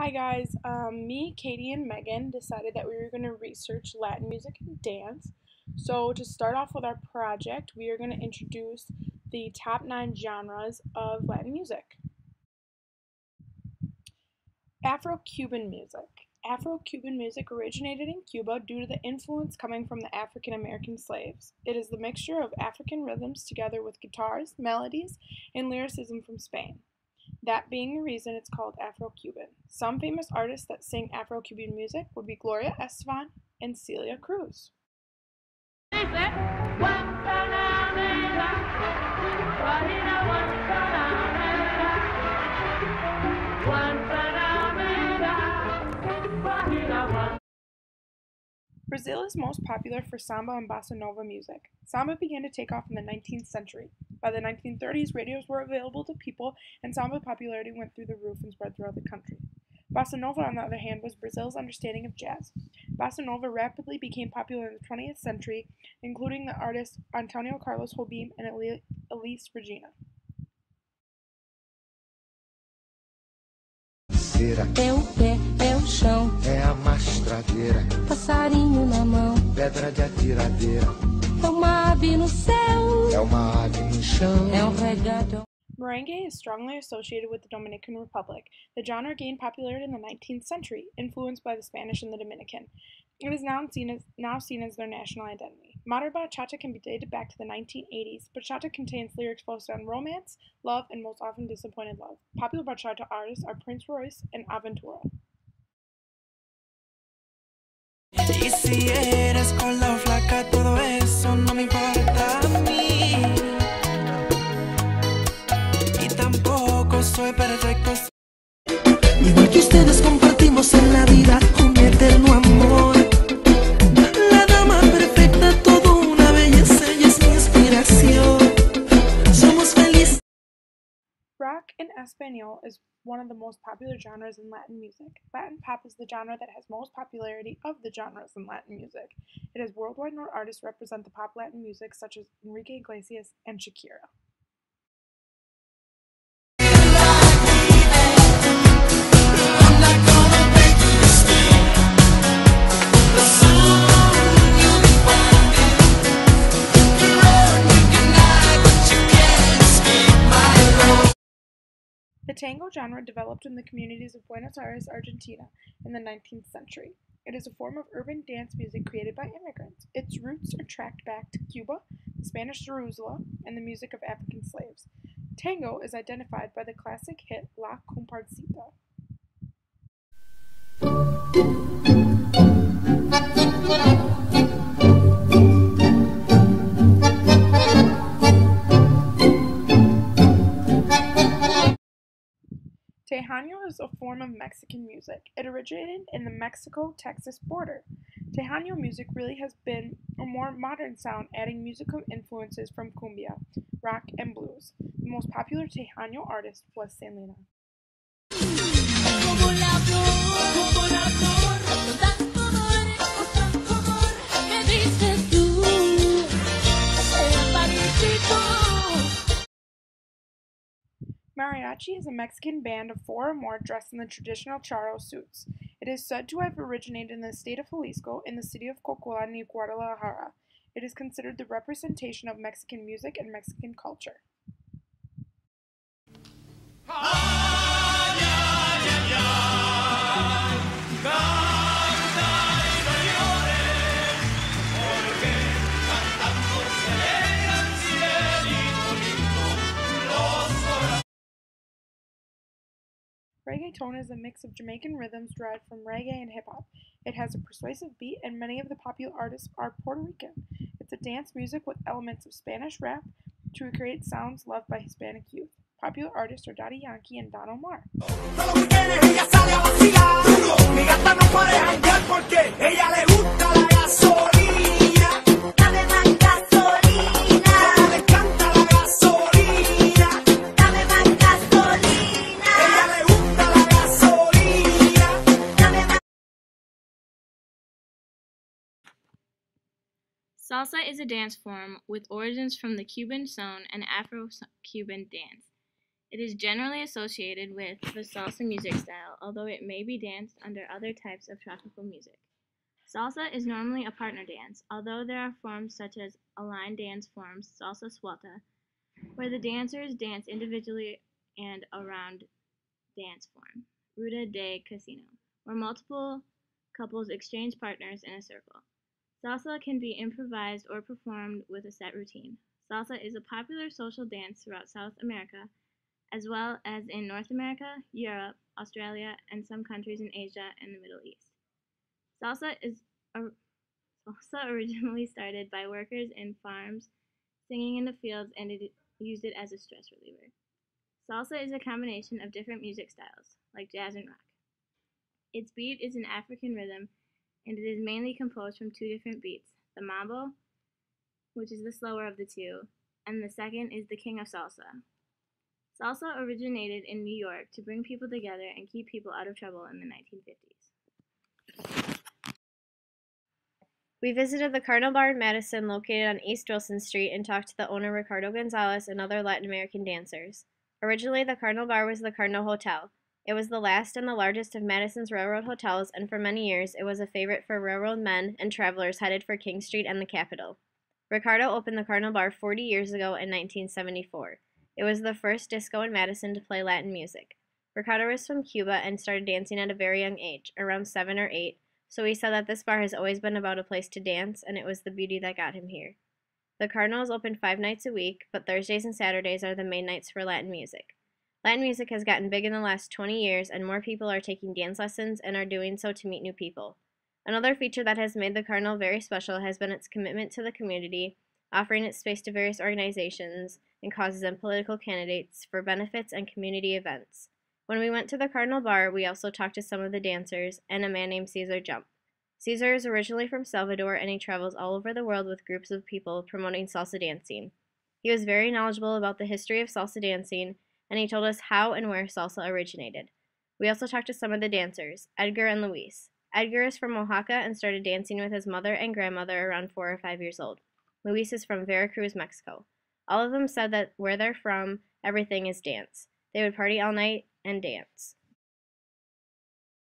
Hi guys, me, Katie, and Megan decided that we were going to research Latin music and dance. So to start off with our project, we are going to introduce the top 9 genres of Latin music. Afro-Cuban music. Afro-Cuban music originated in Cuba due to the influence coming from the African American slaves. It is the mixture of African rhythms together with guitars, melodies, and lyricism from Spain. That being the reason it's called Afro-Cuban. Some famous artists that sing Afro-Cuban music would be Gloria Estefan and Celia Cruz. Brazil is most popular for samba and bossa nova music. Samba began to take off in the 19th century. By the 1930s, radios were available to people, and samba popularity went through the roof and spread throughout the country. Bossa nova, on the other hand, was Brazil's understanding of jazz. Bossa nova rapidly became popular in the 20th century, including the artists Antonio Carlos Jobim and Elis Regina. É o pé, é o chão, é a mastradeira, passarinho na mão, pedra de atiradeira, é uma ave no céu, é uma ave no chão. é um reggaeton. Merengue is strongly associated with the Dominican Republic. The genre gained popularity in the 19th century, influenced by the Spanish and the Dominican. It is now seen as their national identity. Modern bachata can be dated back to the 1980s. Bachata contains lyrics focused on romance, love, and most often disappointed love. Popular bachata artists are Prince Royce and Aventura. Y si eres gorda o flaca, todo eso no me importa a mí. Y tampoco soy perfecto. Igual que ustedes compartimos en la vida un eterno amor. La dama perfecta, todo una belleza, ella es mi inspiración. Somos felices. Rock in Espanol is one of the most popular genres in Latin music. Latin pop is the genre that has most popularity of the genres in Latin music. It has worldwide known artists represent the pop Latin music such as Enrique Iglesias and Shakira. The tango genre developed in the communities of Buenos Aires, Argentina, in the 19th century. It is a form of urban dance music created by immigrants. Its roots are tracked back to Cuba, the Spanish zarzuela, and the music of African slaves. Tango is identified by the classic hit La Comparsita. Tejano is a form of Mexican music. It originated in the Mexico-Texas border. Tejano music really has been a more modern sound, adding musical influences from cumbia, rock, and blues. The most popular Tejano artist was Selena. Mariachi is a Mexican band of 4 or more dressed in the traditional charro suits. It is said to have originated in the state of Jalisco in the city of Cocula near Guadalajara. It is considered the representation of Mexican music and Mexican culture. Reggaeton is a mix of Jamaican rhythms derived from reggae and hip-hop. It has a persuasive beat, and many of the popular artists are Puerto Rican. It's a dance music with elements of Spanish rap to recreate sounds loved by Hispanic youth. Popular artists are Daddy Yankee and Don Omar. Salsa is a dance form with origins from the Cuban son and Afro-Cuban dance. It is generally associated with the salsa music style, although it may be danced under other types of tropical music. Salsa is normally a partner dance, although there are forms such as a line dance forms, salsa suelta, where the dancers dance individually and around dance form, ruta de casino, where multiple couples exchange partners in a circle. Salsa can be improvised or performed with a set routine. Salsa is a popular social dance throughout South America, as well as in North America, Europe, Australia, and some countries in Asia and the Middle East. Salsa originally started by workers in farms singing in the fields, and it used it as a stress reliever. Salsa is a combination of different music styles, like jazz and rock. Its beat is an African rhythm, and it is mainly composed from two different beats, the mambo, which is the slower of the two, and the second is the king of salsa. Salsa originated in New York to bring people together and keep people out of trouble in the 1950s. We visited the Cardinal Bar in Madison, located on East Wilson Street, and talked to the owner Ricardo Gonzalez and other Latin American dancers. Originally, the Cardinal Bar was the Cardinal Hotel. It was the last and the largest of Madison's railroad hotels, and for many years it was a favorite for railroad men and travelers headed for King Street and the Capitol. Ricardo opened the Cardinal Bar 40 years ago in 1974. It was the first disco in Madison to play Latin music. Ricardo was from Cuba and started dancing at a very young age, around 7 or 8, so he said that this bar has always been about a place to dance, and it was the beauty that got him here. The Cardinal is open 5 nights a week, but Thursdays and Saturdays are the main nights for Latin music. Latin music has gotten big in the last 20 years, and more people are taking dance lessons and are doing so to meet new people. Another feature that has made the Cardinal very special has been its commitment to the community, offering its space to various organizations and causes and political candidates for benefits and community events. When we went to the Cardinal Bar, we also talked to some of the dancers and a man named Cesar Jump. Cesar is originally from Salvador, and he travels all over the world with groups of people promoting salsa dancing. He was very knowledgeable about the history of salsa dancing, and he told us how and where salsa originated. We also talked to some of the dancers, Edgar and Luis. Edgar is from Oaxaca and started dancing with his mother and grandmother around 4 or 5 years old. Luis is from Veracruz, Mexico. All of them said that where they're from, everything is dance. They would party all night and dance.